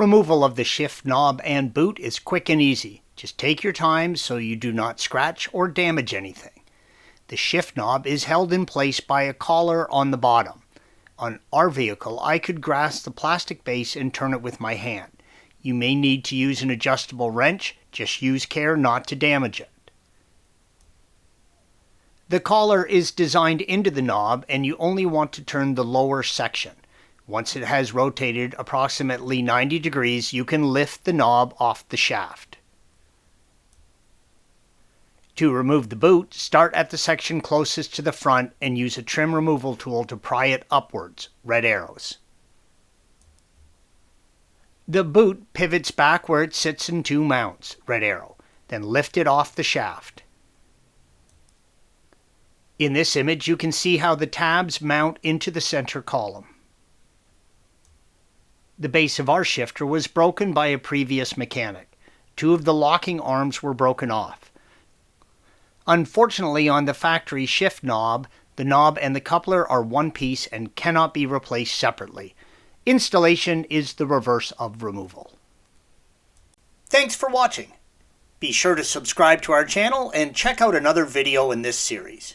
Removal of the shift knob and boot is quick and easy. Just take your time so you do not scratch or damage anything. The shift knob is held in place by a collar on the bottom. On our vehicle, I could grasp the plastic base and turn it with my hand. You may need to use an adjustable wrench. Just use care not to damage it. The collar is designed into the knob, and you only want to turn the lower section. Once it has rotated approximately 90 degrees, you can lift the knob off the shaft. To remove the boot, start at the section closest to the front and use a trim removal tool to pry it upwards, red arrows. The boot pivots back where it sits in two mounts, red arrow, then lift it off the shaft. In this image, you can see how the tabs mount into the center column. The base of our shifter was broken by a previous mechanic. Two of the locking arms were broken off. Unfortunately, on the factory shift knob, the knob and the coupler are one piece and cannot be replaced separately. Installation is the reverse of removal. Thanks for watching. Be sure to subscribe to our channel and check out another video in this series.